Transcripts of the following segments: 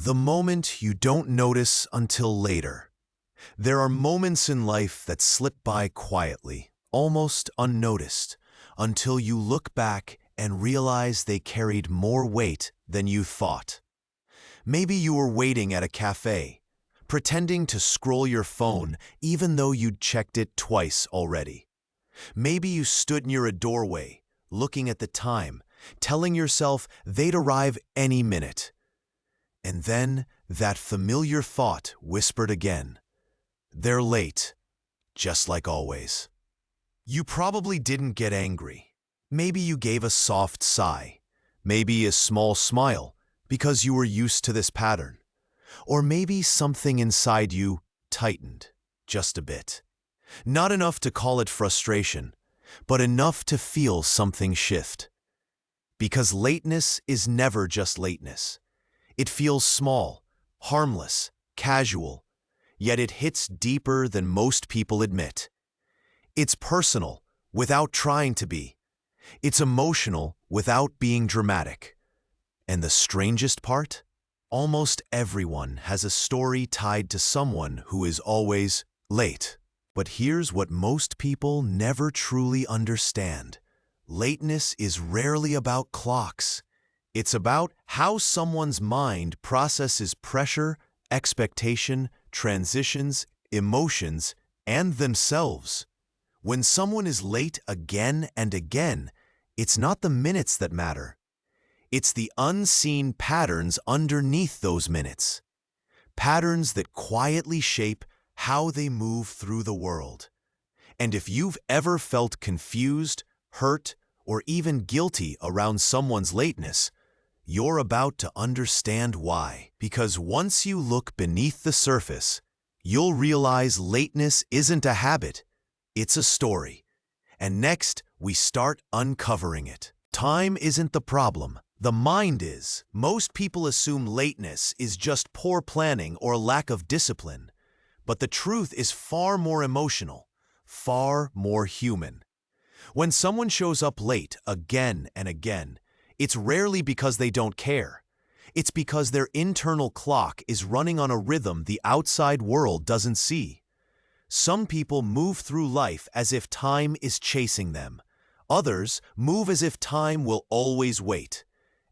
The moment you don't notice until later. There are moments in life that slip by quietly, almost unnoticed, until you look back and realize they carried more weight than you thought. Maybe you were waiting at a cafe, pretending to scroll your phone even though you'd checked it twice already. Maybe you stood near a doorway, looking at the time, telling yourself they'd arrive any minute. And then that familiar thought whispered again. They're late, just like always. You probably didn't get angry. Maybe you gave a soft sigh, maybe a small smile, because you were used to this pattern. Or maybe something inside you tightened, just a bit. Not enough to call it frustration, but enough to feel something shift. Because lateness is never just lateness. It feels small, harmless, casual, yet it hits deeper than most people admit. It's personal without trying to be. It's emotional without being dramatic. And the strangest part? Almost everyone has a story tied to someone who is always late. But here's what most people never truly understand. Lateness is rarely about clocks. It's about how someone's mind processes pressure, expectation, transitions, emotions, and themselves. When someone is late again and again, it's not the minutes that matter. It's the unseen patterns underneath those minutes. Patterns that quietly shape how they move through the world. And if you've ever felt confused, hurt, or even guilty around someone's lateness, you're about to understand why. Because once you look beneath the surface, you'll realize lateness isn't a habit, it's a story. And next, we start uncovering it. Time isn't the problem, the mind is. Most people assume lateness is just poor planning or lack of discipline. But the truth is far more emotional, far more human. When someone shows up late again and again, it's rarely because they don't care. It's because their internal clock is running on a rhythm the outside world doesn't see. Some people move through life as if time is chasing them. Others move as if time will always wait.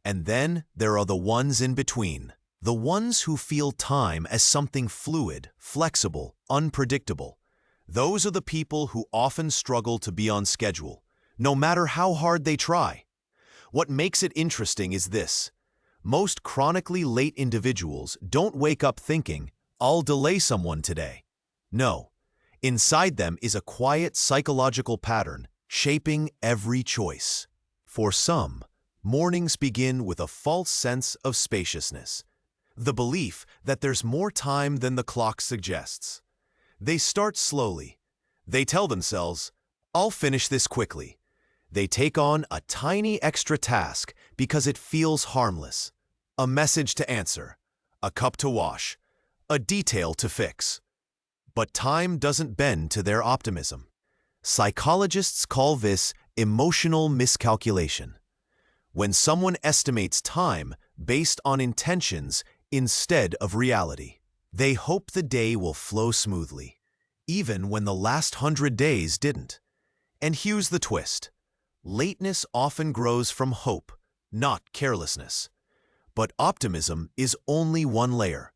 And then there are the ones in between. The ones who feel time as something fluid, flexible, unpredictable. Those are the people who often struggle to be on schedule, no matter how hard they try. What makes it interesting is this. Most chronically late individuals don't wake up thinking, "I'll delay someone today." No. Inside them is a quiet psychological pattern shaping every choice. For some, mornings begin with a false sense of spaciousness. The belief that there's more time than the clock suggests. They start slowly. They tell themselves, "I'll finish this quickly." They take on a tiny extra task because it feels harmless. A message to answer, a cup to wash, a detail to fix. But time doesn't bend to their optimism. Psychologists call this emotional miscalculation. When someone estimates time based on intentions instead of reality, they hope the day will flow smoothly, even when the last 100 days didn't. And here's the twist. Lateness often grows from hope, not carelessness. But optimism is only one layer.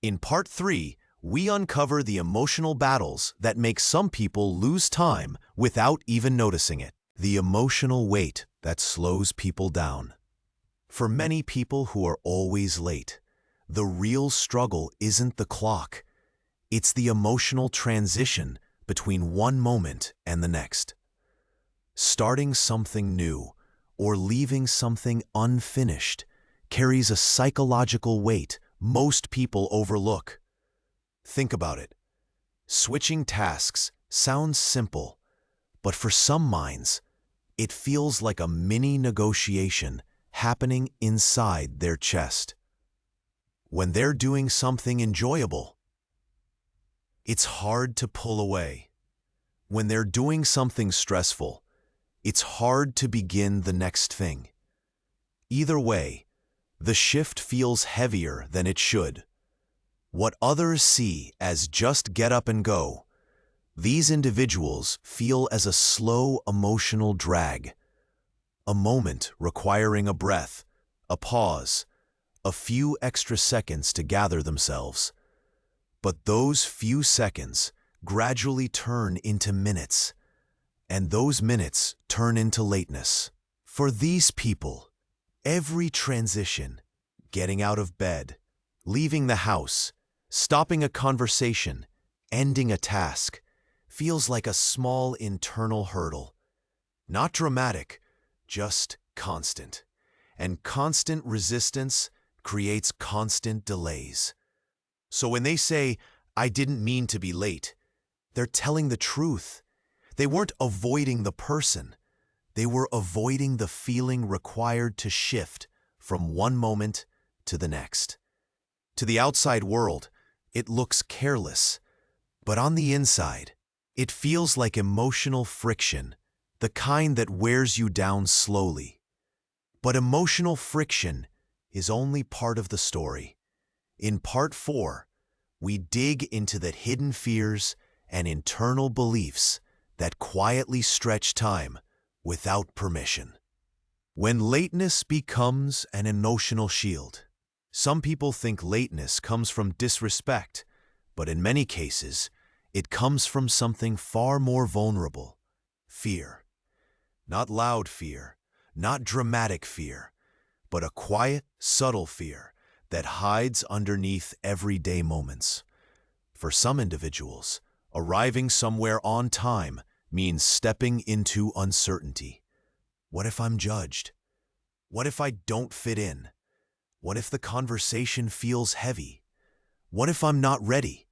In Part 3, we uncover the emotional battles that make some people lose time without even noticing it. The emotional weight that slows people down. For many people who are always late, the real struggle isn't the clock. It's the emotional transition between one moment and the next. Starting something new or leaving something unfinished carries a psychological weight most people overlook. Think about it. Switching tasks sounds simple, but for some minds, it feels like a mini negotiation happening inside their chest. When they're doing something enjoyable, it's hard to pull away. When they're doing something stressful, it's hard to begin the next thing. Either way, The shift feels heavier than it should. What others see as just get up and go, these individuals feel as a slow emotional drag, a moment requiring a breath, a pause, a few extra seconds to gather themselves. But those few seconds gradually turn into minutes, and those minutes turn into lateness. For these people, every transition, getting out of bed, leaving the house, stopping a conversation, ending a task, feels like a small internal hurdle. Not dramatic, just constant. And constant resistance creates constant delays. So when they say, "I didn't mean to be late," they're telling the truth. They weren't avoiding the person. They were avoiding the feeling required to shift from one moment to the next. To the outside world, it looks careless, but on the inside, it feels like emotional friction, the kind that wears you down slowly. But emotional friction is only part of the story. In Part 4, we dig into the hidden fears and internal beliefs that quietly stretch time without permission. When lateness becomes an emotional shield, some people think lateness comes from disrespect, but in many cases, it comes from something far more vulnerable: fear. Not loud fear, not dramatic fear, but a quiet, subtle fear that hides underneath everyday moments. For some individuals, arriving somewhere on time means stepping into uncertainty. What if I'm judged? What if I don't fit in? What if the conversation feels heavy? What if I'm not ready?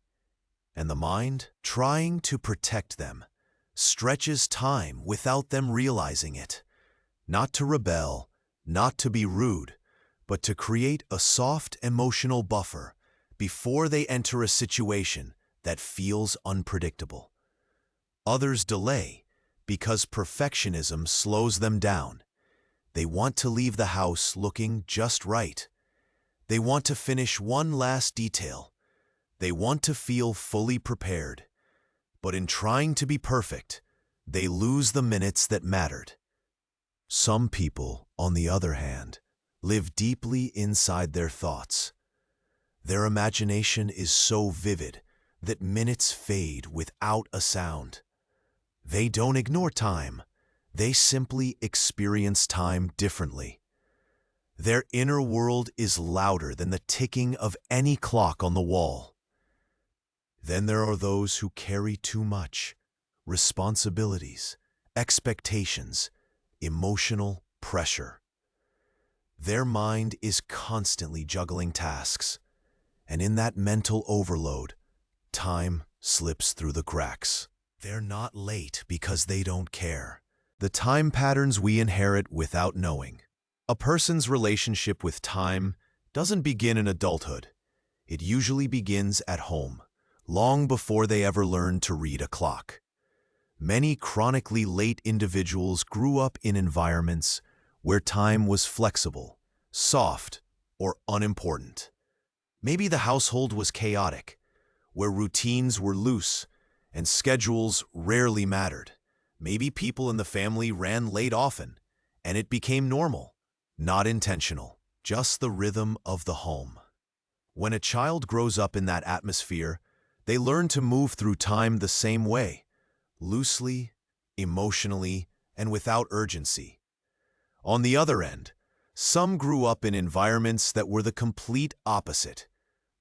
And the mind, trying to protect them, stretches time without them realizing it. Not to rebel, not to be rude, but to create a soft emotional buffer before they enter a situation that feels unpredictable. Others delay because perfectionism slows them down. They want to leave the house looking just right. They want to finish one last detail. They want to feel fully prepared. But in trying to be perfect, they lose the minutes that mattered. Some people, on the other hand, live deeply inside their thoughts. Their imagination is so vivid that minutes fade without a sound. They don't ignore time. They simply experience time differently. Their inner world is louder than the ticking of any clock on the wall. Then there are those who carry too much: responsibilities, expectations, emotional pressure. Their mind is constantly juggling tasks, and in that mental overload, time slips through the cracks. They're not late because they don't care. The time patterns we inherit without knowing. A person's relationship with time doesn't begin in adulthood. It usually begins at home, long before they ever learn to read a clock. Many chronically late individuals grew up in environments where time was flexible, soft, or unimportant. Maybe the household was chaotic, where routines were loose and schedules rarely mattered. Maybe people in the family ran late often, and it became normal, not intentional, just the rhythm of the home. When a child grows up in that atmosphere, they learn to move through time the same way: loosely, emotionally, and without urgency. On the other end, some grew up in environments that were the complete opposite: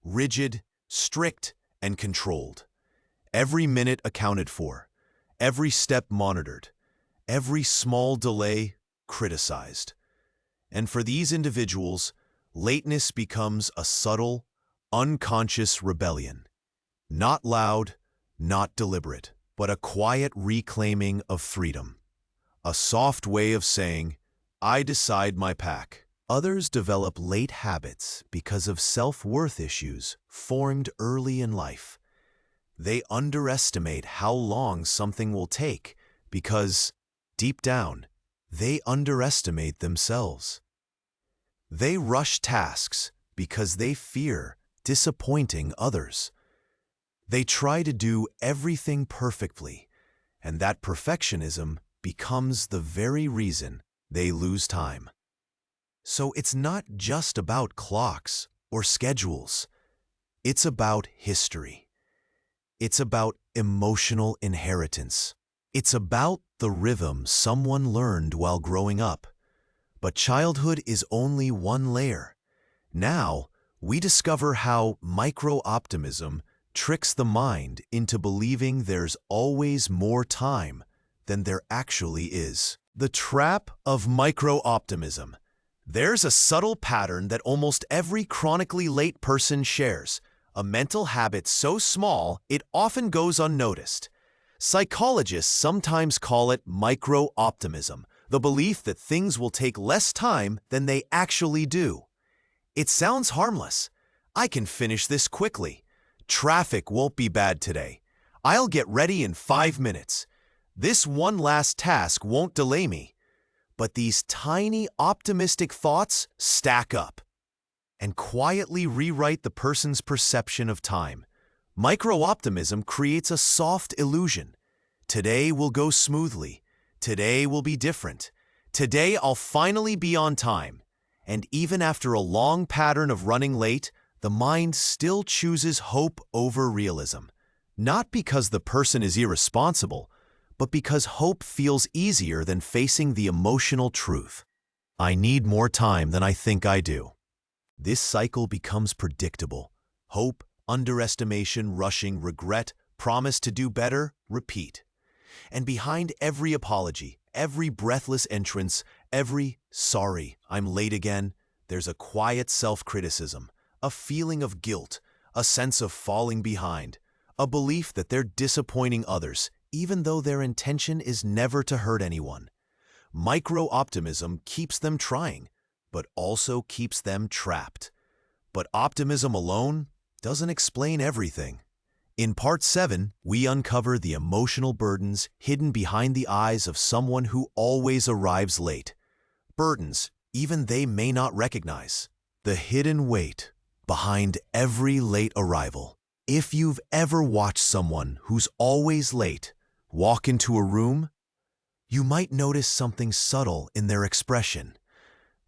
rigid, strict, and controlled. Every minute accounted for, every step monitored, every small delay criticized. And for these individuals, lateness becomes a subtle, unconscious rebellion. Not loud, not deliberate, but a quiet reclaiming of freedom. A soft way of saying, "I decide my pack." Others develop late habits because of self-worth issues formed early in life. They underestimate how long something will take because, deep down, they underestimate themselves. They rush tasks because they fear disappointing others. They try to do everything perfectly, and that perfectionism becomes the very reason they lose time. So it's not just about clocks or schedules. It's about history. It's about emotional inheritance. It's about the rhythm someone learned while growing up. But childhood is only one layer. Now, we discover how micro-optimism tricks the mind into believing there's always more time than there actually is. The trap of micro-optimism. There's a subtle pattern that almost every chronically late person shares, a mental habit so small it often goes unnoticed. Psychologists sometimes call it micro-optimism, the belief that things will take less time than they actually do. It sounds harmless. I can finish this quickly. Traffic won't be bad today. I'll get ready in 5 minutes. This one last task won't delay me. But these tiny optimistic thoughts stack up and quietly rewrite the person's perception of time. Micro-optimism creates a soft illusion. Today will go smoothly. Today will be different. Today I'll finally be on time. And even after a long pattern of running late, the mind still chooses hope over realism. Not because the person is irresponsible, but because hope feels easier than facing the emotional truth. I need more time than I think I do. This cycle becomes predictable. Hope, underestimation, rushing, regret, promise to do better, repeat. And behind every apology, every breathless entrance, every "sorry, I'm late again," there's a quiet self-criticism, a feeling of guilt, a sense of falling behind, a belief that they're disappointing others, even though their intention is never to hurt anyone. Micro-optimism keeps them trying, but also keeps them trapped. But optimism alone doesn't explain everything. In Part 7, we uncover the emotional burdens hidden behind the eyes of someone who always arrives late. Burdens even they may not recognize. The hidden weight behind every late arrival. If you've ever watched someone who's always late walk into a room, you might notice something subtle in their expression.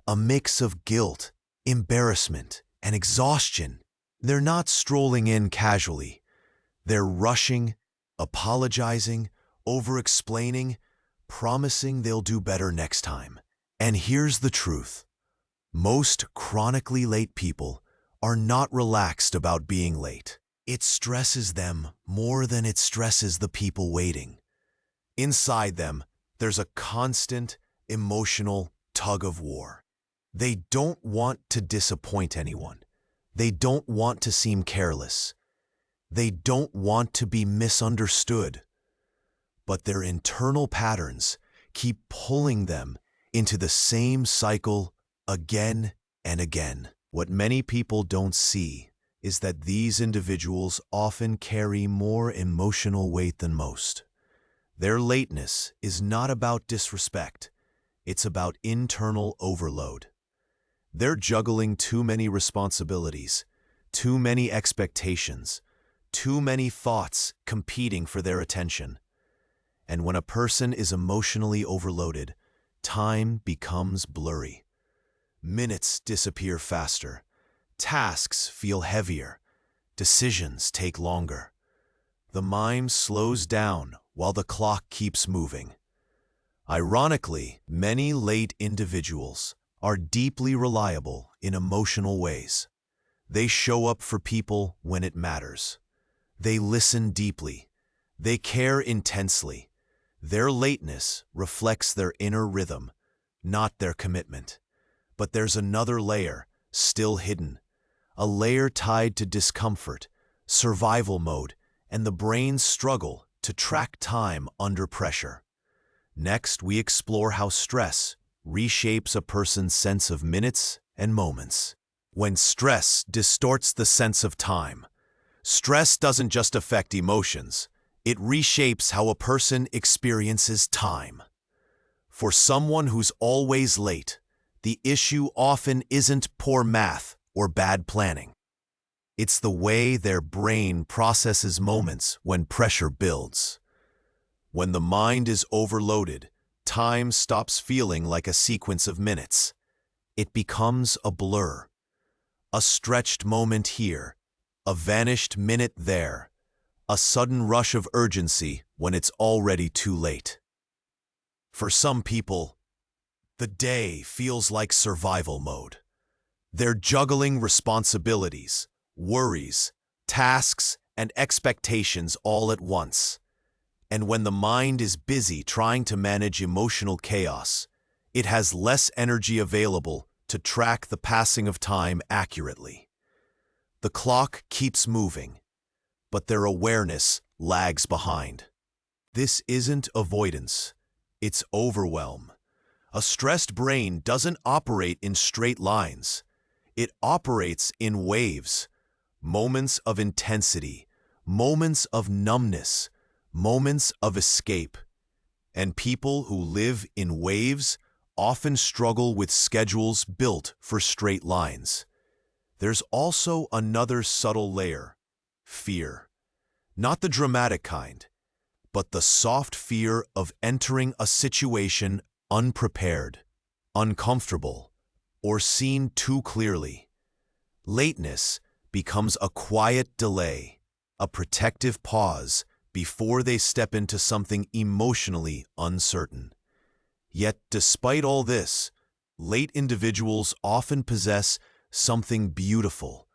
A mix of guilt, embarrassment, and exhaustion. They're not strolling in casually. They're rushing, apologizing, over-explaining, promising they'll do better next time. And here's the truth. Most chronically late people are not relaxed about being late. It stresses them more than it stresses the people waiting. Inside them, there's a constant, emotional tug of war. They don't want to disappoint anyone. They don't want to seem careless. They don't want to be misunderstood. But their internal patterns keep pulling them into the same cycle again and again. What many people don't see is that these individuals often carry more emotional weight than most. Their lateness is not about disrespect. It's about internal overload. They're juggling too many responsibilities, too many expectations, too many thoughts competing for their attention. And when a person is emotionally overloaded, time becomes blurry. Minutes disappear faster. Tasks feel heavier. Decisions take longer. The mind slows down while the clock keeps moving. Ironically, many late individuals are deeply reliable in emotional ways. They show up for people when it matters. They listen deeply. They care intensely. Their lateness reflects their inner rhythm, not their commitment. But there's another layer, still hidden. A layer tied to discomfort, survival mode, and the brain's struggle to track time under pressure. Next, we explore how stress reshapes a person's sense of minutes and moments. When stress distorts the sense of time, stress doesn't just affect emotions, it reshapes how a person experiences time. For someone who's always late, the issue often isn't poor math or bad planning. It's the way their brain processes moments when pressure builds. When the mind is overloaded, time stops feeling like a sequence of minutes. It becomes a blur. A stretched moment here, a vanished minute there, a sudden rush of urgency when it's already too late. For some people, the day feels like survival mode. They're juggling responsibilities, worries, tasks, and expectations all at once. And when the mind is busy trying to manage emotional chaos, it has less energy available to track the passing of time accurately. The clock keeps moving, but their awareness lags behind. This isn't avoidance, it's overwhelm. A stressed brain doesn't operate in straight lines. It operates in waves, moments of intensity, moments of numbness, moments of escape. And people who live in waves often struggle with schedules built for straight lines. There's also another subtle layer: fear. Not the dramatic kind, but the soft fear of entering a situation unprepared, uncomfortable, or seen too clearly. Lateness becomes a quiet delay, a protective pause before they step into something emotionally uncertain. Yet, despite all this, late individuals often possess something beautiful: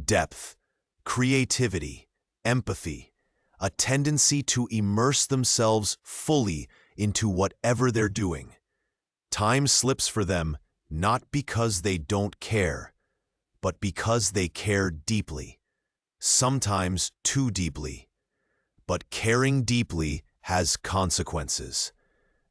depth, creativity, empathy, a tendency to immerse themselves fully into whatever they're doing. Time slips for them not because they don't care, but because they care deeply, sometimes too deeply. But caring deeply has consequences.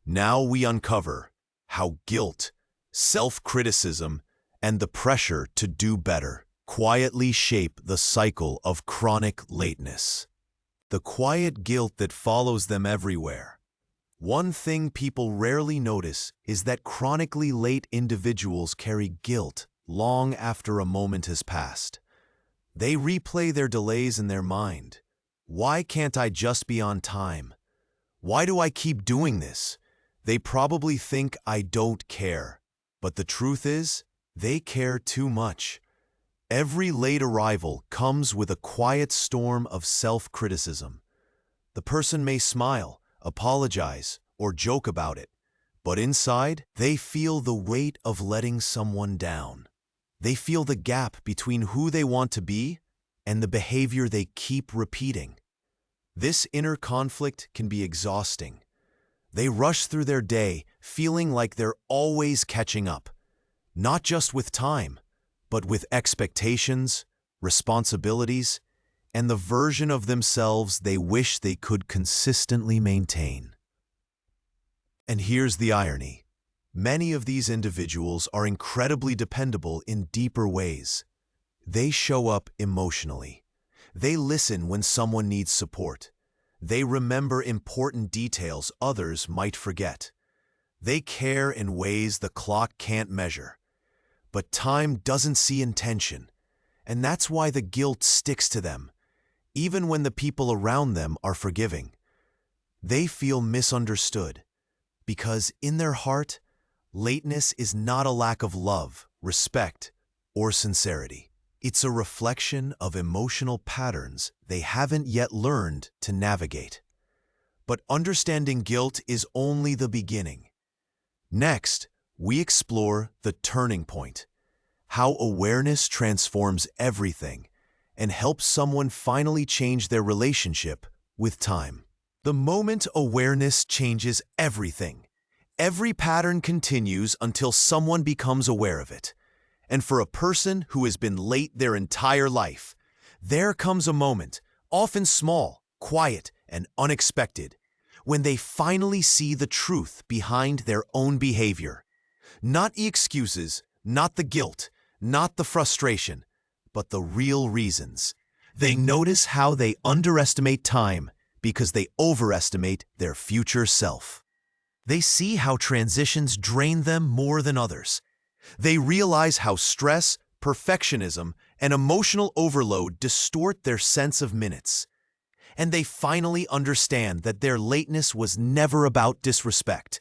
Now we uncover how guilt, self-criticism, and the pressure to do better quietly shape the cycle of chronic lateness. The quiet guilt that follows them everywhere. One thing people rarely notice is that chronically late individuals carry guilt long after a moment has passed. They replay their delays in their mind. Why can't I just be on time? Why do I keep doing this? They probably think I don't care, but the truth is, they care too much. Every late arrival comes with a quiet storm of self-criticism. The person may smile, apologize, or joke about it, but inside, they feel the weight of letting someone down. They feel the gap between who they want to be and the behavior they keep repeating. This inner conflict can be exhausting. They rush through their day feeling like they're always catching up, not just with time, but with expectations, responsibilities, and the version of themselves they wish they could consistently maintain. And here's the irony. Many of these individuals are incredibly dependable in deeper ways. They show up emotionally. They listen when someone needs support. They remember important details others might forget. They care in ways the clock can't measure. But time doesn't see intention, and that's why the guilt sticks to them, even when the people around them are forgiving. They feel misunderstood, because in their heart, lateness is not a lack of love, respect, or sincerity. It's a reflection of emotional patterns they haven't yet learned to navigate. But understanding guilt is only the beginning. Next, we explore the turning point, how awareness transforms everything and helps someone finally change their relationship with time. The moment awareness changes everything, every pattern continues until someone becomes aware of it. And for a person who has been late their entire life, there comes a moment, often small, quiet, and unexpected, when they finally see the truth behind their own behavior. Not the excuses, not the guilt, not the frustration, but the real reasons. They notice how they underestimate time because they overestimate their future self. They see how transitions drain them more than others. They realize how stress, perfectionism, and emotional overload distort their sense of minutes. And they finally understand that their lateness was never about disrespect.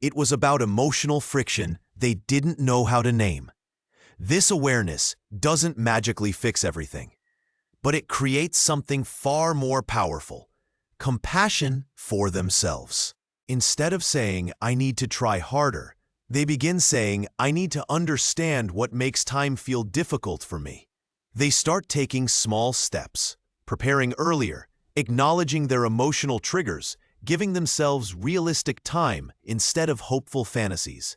It was about emotional friction they didn't know how to name. This awareness doesn't magically fix everything, but it creates something far more powerful: compassion for themselves. Instead of saying, "I need to try harder," they begin saying, "I need to understand what makes time feel difficult for me." They start taking small steps, preparing earlier, acknowledging their emotional triggers, giving themselves realistic time instead of hopeful fantasies.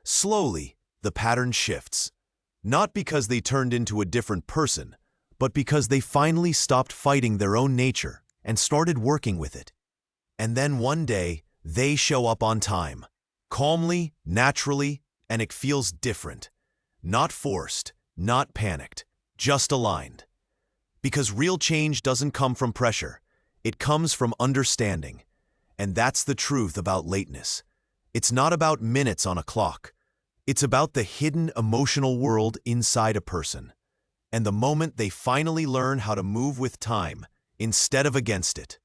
Slowly, the pattern shifts. Not because they turned into a different person, but because they finally stopped fighting their own nature and started working with it. And then one day, they show up on time, calmly, naturally, and it feels different. Not forced, not panicked, just aligned. Because real change doesn't come from pressure, it comes from understanding. And that's the truth about lateness. It's not about minutes on a clock. It's about the hidden emotional world inside a person. And the moment they finally learn how to move with time instead of against it,